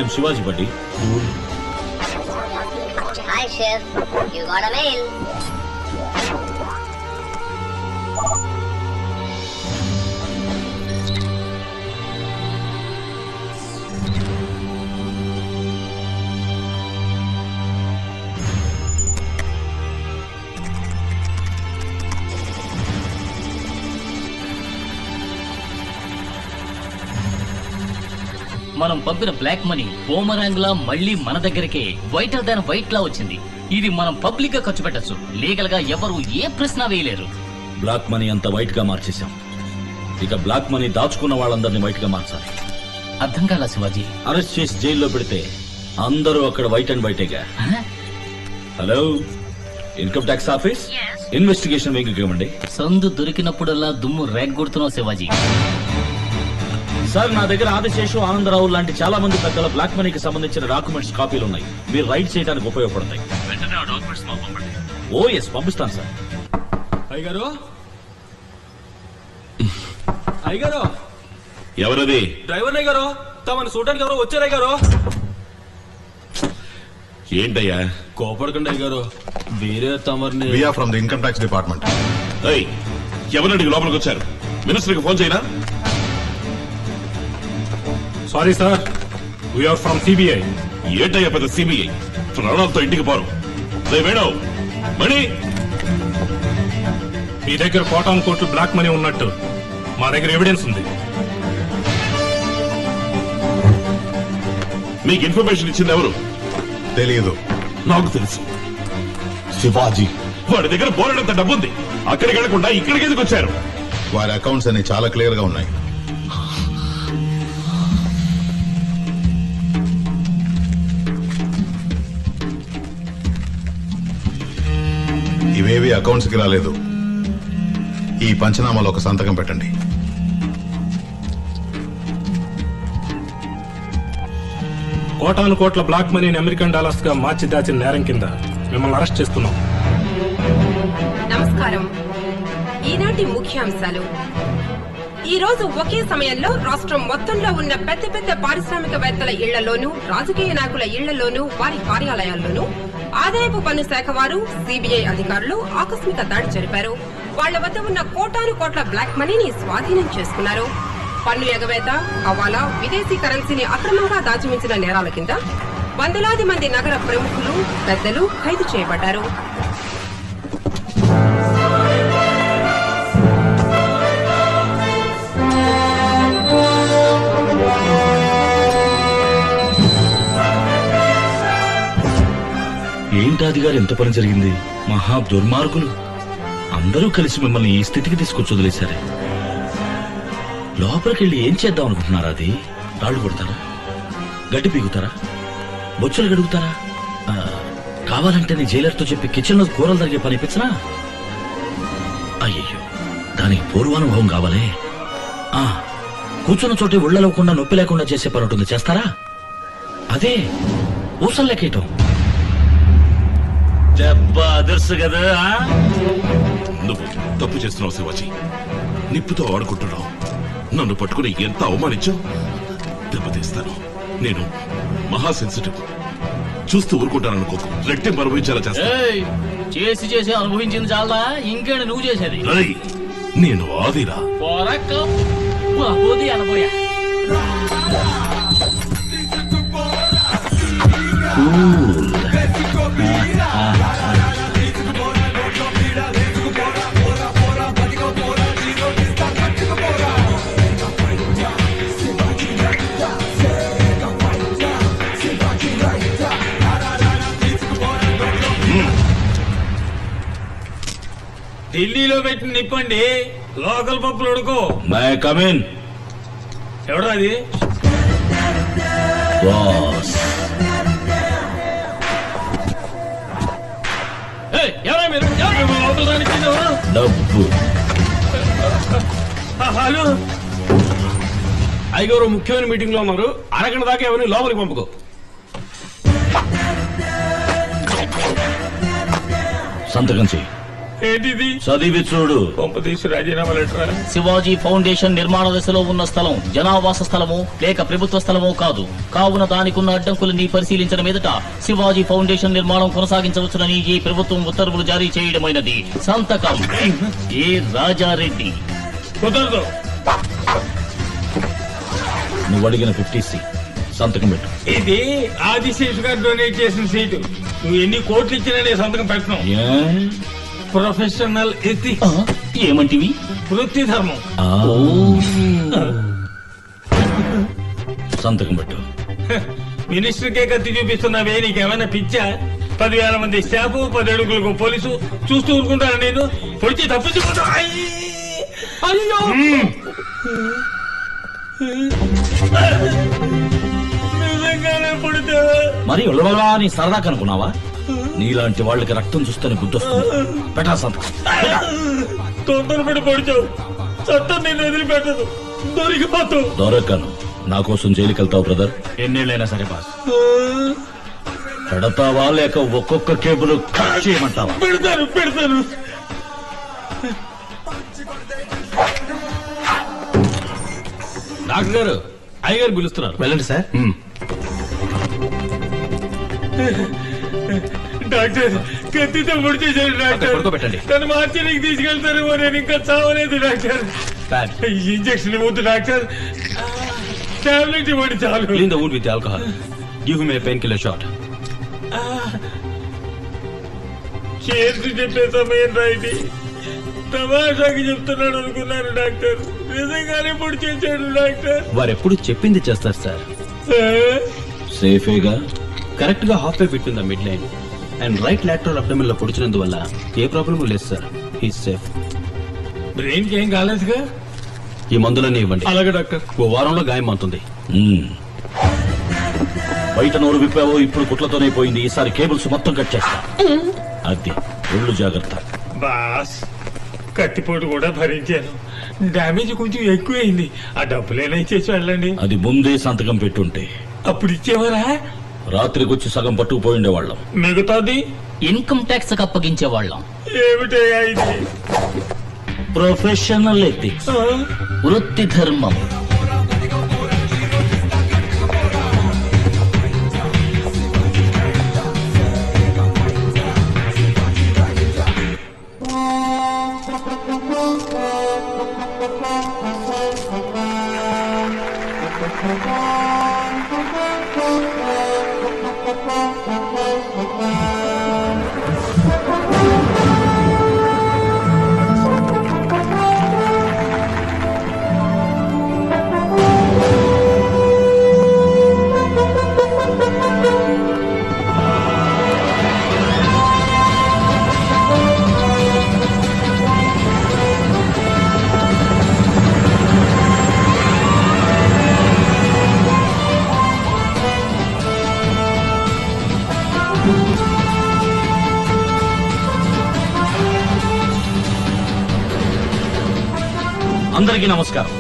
I am Shivaji, buddy. Hi, Chef. You got a mail. మనం పంపిన black money boomerang లా మళ్ళీ మన దగ్గరికే వైటర్ దాన్ వైట్ లా వచ్చింది. ఇది మనం పబ్లిక్ గా ఖర్చు పెట్టచ్చు. లీగల్ గా ఎవరు ఏ ప్రశ్న వేయలేరు. బ్లాక్ మనీ అంత వైట్ గా మార్చేశాం. ఇక బ్లాక్ మనీ దాచుకున్న వాళ్ళందరినీ వైట్ గా మార్చాలి. అర్థం కాలా శివాజీ? అరెస్ట్ చేసి జైల్లో పెడితే అందరూ అక్కడ వైట్ అండ్ వైటేగా. Hello, income tax office, investigation wing ఇవ్వండి. సందు దొరికినప్పుడల్లా దుమ్ము రేగ్గొడుతున్నావు శివాజీ. సార్, నా దగ్గర ఆదిశేషు, ఆనందరావు లాంటి చాలా మంది పెద్దల బ్లాక్ మనీకి సంబంధించిన డాక్యుమెంట్స్ కాపీలు ఉన్నాయి. మీరు రైడ్ చేయడానికి ఉపయోగపడతాయి. వెంటనే ఆ డాక్యుమెంట్స్ మాకు పంపండి. ఓ ఎస్, పంపిస్తాను సార్. అయ్యగారు, అయ్యగారు, ఎవరది? డ్రైవర్ అయ్యగారు, తమను చూడడానికి ఎవరో వచ్చారు అయ్యగారు. ఏంటయ్యా? కోపడకండి అయ్యగారు, వేరే తమరిని. We are from the income tax department. ఎవరినడికి లోపలికి వచ్చారు? మినిస్టర్కి ఫోన్ చేయనా? Sorry sir, we're from CBI. ఏంటయ్యా పెద్ద సిబిఐ? ప్రాణాలతో ఇంటికి పోరు. వేణు మణి, మీ దగ్గర కోటాను కోట్లు బ్లాక్ మనీ ఉన్నట్టు మా దగ్గర ఎవిడెన్స్ ఉంది. మీకు ఇన్ఫర్మేషన్ ఇచ్చింది ఎవరు? తెలియదు. నాకు తెలుసు. శివాజీ. వాడి దగ్గర బోలెడంత డబ్బుంది. అక్కడికి వెళ్లకుండా ఇక్కడికి ఎందుకు వచ్చారు? వారి అకౌంట్స్ అన్ని చాలా క్లియర్ గా ఉన్నాయి. ఇవేవి అకౌంట్స్ కి రాలేదు. ఈ పంచనామాలో ఒక సంతకం పెట్టండి. కోటాను కోట్ల బ్లాక్ మనీని అమెరికన్ డాలర్స్ గా మార్చి దాచిన నేరం కింద మిమ్మల్ని అరెస్ట్ చేస్తున్నాం. నమస్కారం. ఈనాటి ముఖ్యాంశాలు. ఈ రోజు ఒకే సమయంలో రాష్ట్రం మొత్తంలో ఉన్న పెద్ద పెద్ద పారిశ్రామికవేత్తల ఇళ్లలోనూ, రాజకీయ నాయకుల ఇళ్లలోనూ, వారి కార్యాలయాల్లోనూ ఆదాయపు పన్ను శాఖ వారు, సిబిఐ అధికారులు ఆకస్మిక దాడి జరిపారు. వాళ్ల వద్ద ఉన్న కోటాను కోట్ల బ్లాక్ మనీని స్వాధీనం చేసుకున్నారు. పన్ను ఎగవేత, హవాలా, విదేశీ కరెన్సీని అక్రమంగా దాచిమించిన నేరాల కింద వందలాది మంది నగర ప్రముఖులు, పెద్దలు ఖైదు చేయబడ్డారు. ఏంటాది గారు, ఎంత పని జరిగింది? మహా దుర్మార్గులు అందరూ కలిసి మిమ్మల్ని ఈ స్థితికి తీసుకొచ్చి వదిలేశారే. లోపలికెళ్ళి ఏం చేద్దాం అనుకుంటున్నారా? అది రాళ్లు కొడతారా? గడ్డి పీగుతారా? బొచ్చులు గడుగుతారా? కావాలంటే నీ జైలర్తో చెప్పి కిచెన్ లో కూరలు తరిగే పని ఇప్పించనా? అయ్యయ్యో, దానికి పూర్వానుభవం కావాలే. కూర్చున్న చోటే ఉళ్లలోకుండా నొప్పి లేకుండా చేసే పని ఉంటుంది, చేస్తారా? అదే ఊసలు లెక్కేయటం. అదర్సు కదా. నువ్వు తప్పు చేస్తున్నావు శివాజీ. నిప్పుతో ఆడుకుంటున్నావు. నన్ను పట్టుకుని ఎంత అవమానించావు. దెబ్బతీస్తాను. నేను మహా సెన్సిటివ్. చూస్తూ ఊరుకుంటాననుకోకు. రెట్టింపు అనుభవించేలా చేస్తాను. చేసి అనుభవించింది చాలా. ఇంకేంటి నువ్వు చేసేది? నేను ఆదిరా. అనబోయా. ఢిల్లీలో పెట్టిన నిప్పండి, లోకల్ పప్పులు ఉడుకో. ఎవడా అది? ఎవరా మీరు? డబ్బు. హలో అయ్యగారు, ముఖ్యమైన మీటింగ్ లో ఉన్నారు. అరగంట దాకా ఎవరిని లోపలికి పంపుకో. సంతకం చెయ్యి. ఏంటిది చదివి చూడు. పంపతీసి రాజీనామా లెటరా? శివాజీ ఫౌండేషన్ నిర్మాణ దశలో ఉన్న స్థలం జనావాస స్థలమో లేక ప్రభుత్వ స్థలమో కాదు. కావున దానికున్న అడ్డంకులని పరిశీలించిన మీదట శివాజీ ఫౌండేషన్ నిర్మాణం కొనసాగించవచ్చునని ఈ ప్రభుత్వం ఉత్తర్వులు జారీ చేయడమైనది. సంతకం ఏ రాజారెడ్డి. కుదరదు. నువ్వు అడిగిన 50C సంతకం పెట్టు. ఇది ఆదిశేషు గారు డొనేట్ చేసిన సీటు. నువ్వు ఎన్ని కోట్లు ఇచ్చినా నేను సంతకం పెట్టను. ఏ? Professional ethics. ఏమంటివి? వృత్తి ధర్మం. సంతకం పెట్టు. మినిస్టర్ కే కత్తి చూపిస్తున్నావే, నీకేమైనా పిచ్చా? 10,000 మంది స్టాఫ్, 10 అడుగులకు పోలీసు చూస్తూ ఊరుకుంటాను. నేను పొడిచి తప్పించుకుంటా. అయ్యో నిజంగానే పుడితే మరి ఉళ్ళవలా నీ సరదా కనుకున్నావా? నీలాంటి వాళ్ళకి రక్తం చూస్తేనే గుర్తొస్తుంది. పెట్టా సంతకం. తొందరపడి పొడిచావు. చట్టం నేను వదిలిపెట్టదు. దొరికిపోతావు. దొరకను. నా కోసం జైలుకి వెళ్తావు బ్రదర్. ఎన్నేళ్ళైనా సరే బాస్. పెడతావా లేక ఒక్కొక్క కేబుల్ కట్ చేయమంటావా? పెడతాను. డాక్టర్ గారు, అయ్యగారు పిలుస్తున్నారు. వెళ్ళండి సార్. డాక్టర్ కత్తితో పొడి చేశాడు డాక్టర్. పడుకోబెట్టండి. తను మార్చినికి తీసుకెళ్తారేమో. నేను ఇంకా చావలేదు డాక్టర్. ఇంజక్షన్ ఇవ్వద్దు డాక్టర్. టాబ్లెట్ ఇవ్వండి చాలు. Clean the wound with alcohol. Give him a pain killer shot. చేసి చెప్పే సమయం రైటి. తమాషాకి చెప్తున్నాడు అనుకున్నాను డాక్టర్. నిజంగానే పొడి చేశాడు డాక్టర్. వారు ఎప్పుడు చెప్పింది చేస్తారు సార్. సేఫేగా? కరెక్ట్ గా half way between the mid line and right lateral abdomen లో పొడిచినందువల్ల ఏ ప్రాబ్లం లేదు సార్. He's safe. బ్రెయిన్ కి ఏం కాలేదుగా? ఈ మందులన్నీ ఇవ్వండి. అలాగే డాక్టర్. ఓ వారంలో గాయం అవుతుంది. బయట నోరు విప్పావో ఇప్పుడు కుట్లతోనే పోయింది. ఈసారి కేబుల్స్ మొత్తం కట్ చేస్తా. అది ఒళ్ళు జాగ్రత్త. బాస్ కత్తిపోటు కూడా భరించాను. డామేజ్ కొంచెం ఎక్కువైంది. ఆ డబ్బులైనా ఇచ్చేసి వెళ్ళండి. అది ముందే సంతకం పెట్టుంటే అప్పుడు ఇచ్చేవారా? రాత్రికి వచ్చి సగం పట్టుకుపోయిండేవాళ్ళం. మిగతాది ఇన్కమ్ ట్యాక్స్ అప్పగించే వాళ్ళం. ఏమిటయ్యా ఇది? Professional ethics. వృత్తి ధర్మం. అందరికీ నమస్కారం.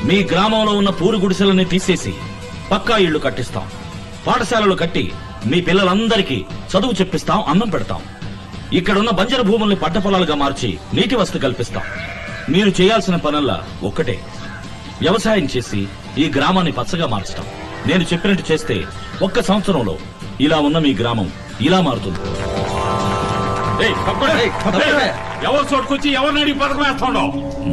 మీ గ్రామంలో ఉన్న పూరు గుడిసెలని తీసేసి పక్కా ఇళ్లు కట్టిస్తాం. పాఠశాలలు కట్టి మీ పిల్లలందరికీ చదువు చెప్పిస్తాం, అన్నం పెడతాం. ఇక్కడున్న బంజరు భూముల్ని పంట పొలాలుగా మార్చి నీటి వసతి కల్పిస్తాం. మీరు చేయాల్సిన పనుల్లా ఒక్కటే, వ్యవసాయం చేసి ఈ గ్రామాన్ని పచ్చగా మార్చడం. నేను చెప్పినట్టు చేస్తే 1 సంవత్సరంలో ఇలా ఉన్న మీ గ్రామం ఇలా మారుతుంది. ఎవరు చోటుకొచ్చి ఎవరిని అడిగి పథకం వేస్తాడో.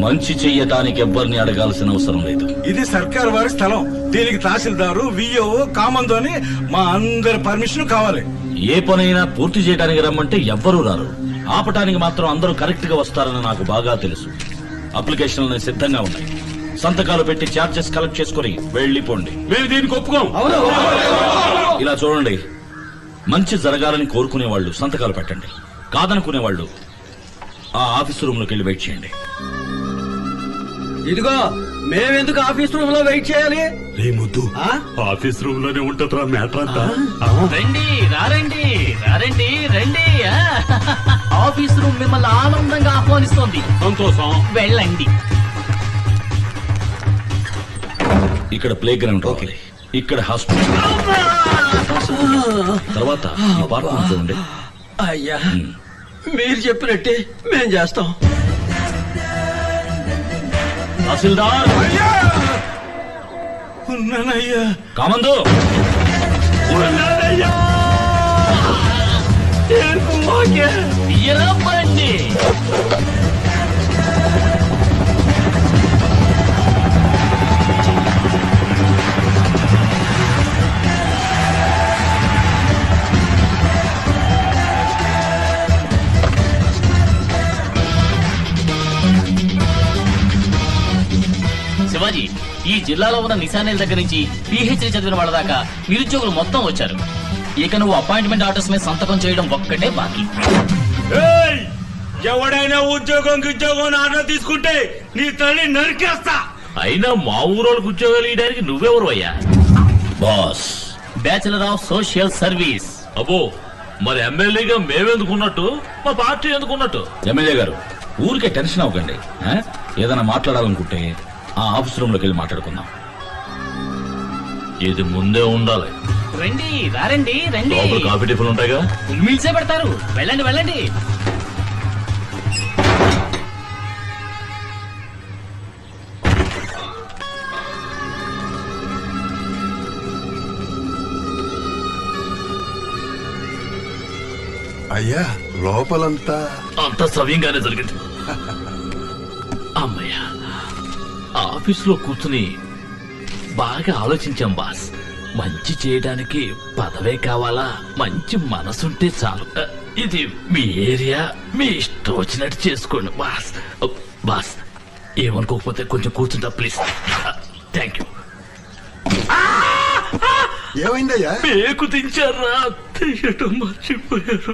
మంచి చెయ్యటానికి ఎవ్వరిని అడగాల్సిన అవసరం లేదు. ఇది సర్కారు వారి స్థలం. దీనికి తహసీల్దారు, విఓ, కామందు అని మా అందరి పర్మిషన్ కావాలి. ఏ పనైనా పూర్తి చేయడానికి రమ్మంటే ఎవ్వరూ రారు. ఆపటానికి మాత్రం అందరూ కరెక్ట్ గా వస్తారని నాకు బాగా తెలుసు. అప్లికేషన్లు సిద్ధంగా ఉన్నాయి. సంతకాలు పెట్టి ఛార్జెస్ కలెక్ట్ చేసుకుని వెళ్ళిపోండి. మేము దీనికి ఒప్పుకోం. ఇలా చూడండి, మంచి జరగాలని కోరుకునే వాళ్ళు సంతకాలు పెట్టండి. కాదనుకునే వాళ్ళు ఆ ఆఫీస్ రూమ్ లోకి వెళ్ళి వెయిట్ చేయండి. ఇదిగో మేమెందుకు ఆఫీస్ రూమ్ లో వెయిట్ చేయాలి? ముద్దు ఆఫీస్ రూమ్ లోనే ఉంటుందిరా మ్యాటర్ అంతా. రండి రారండి రారండి రండి. ఆఫీస్ రూమ్ మిమ్మల్ని ఆనందంగా ఆహ్వానిస్తోంది. సంతోషం. వెళ్ళండి. ఇక్కడ ప్లే గ్రౌండ్, ఇక్కడ హాస్పిటల్, తర్వాత ఈ పార్క్ చూడండి. అయ్యా మీరు చెప్పినట్టే మేము చేస్తాం. తహసీల్దార్ ఉన్నానయ్యా. కామందు ఉన్నానయ్యా. ఎరా బండి. శివాజీ, ఈ జిల్లాలో ఉన్న నిశానేల దగ్గర నుంచి పిహెచ్డి చదివిన వాళ్ళ దాకా నిరుద్యోగులు మొత్తం వచ్చారు. ఇక నువ్వు అపాయింట్మెంట్ ఆర్డర్స్ మీద సంతకం చేయడం ఒక్కటే బాకీ. ఎవడైనా ఉద్యోగం ఆర్డర్ తీసుకుంటే నీ తల్లి నరికేస్తా. అయినా మా ఊరోళ్ళకి ఉద్యోగాలు ఇవ్వడానికి నువ్వెవరు అయ్యా? Boss, bachelor of social service. అబ్బో, మరి ఎమ్మెల్యేగా మేమెందుకున్నట్టు, మా పార్టీ ఎందుకున్నట్టు? ఎమ్మెల్యే గారు, ఊరికే టెన్షన్ అవ్వకండి. ఏదైనా మాట్లాడాలనుకుంటే ఆ ఆఫీస్ రూమ్ లోకి వెళ్ళి మాట్లాడుకుందాం. ఇది ముందే ఉండాలి. రండి రండి రండి. లోపల కాఫీ టిఫిన్ ఉంటాయిగా, మిల్సే పెడతారు. వెళ్ళండి వెళ్ళండి. అయ్యా లోపలంతా అంత సవ్యంగానే జరిగింది. అమ్మయ్యా, ఆఫీసులో కూర్చుని బాగా ఆలోచించాం బాస్. మంచి చేయడానికి పదవే కావాలా, మంచి మనసుంటే చాలు. ఇది మీ ఏరియా, మీ ఇష్టం వచ్చినట్టు చేసుకోండి బాస్. బాస్, ఏమనుకోకపోతే కొంచెం కూర్చుంటా ప్లీజ్. Thank you. ఏమైందయ్యా? పేకు దించారా? తీయటం మర్చిపోయారు.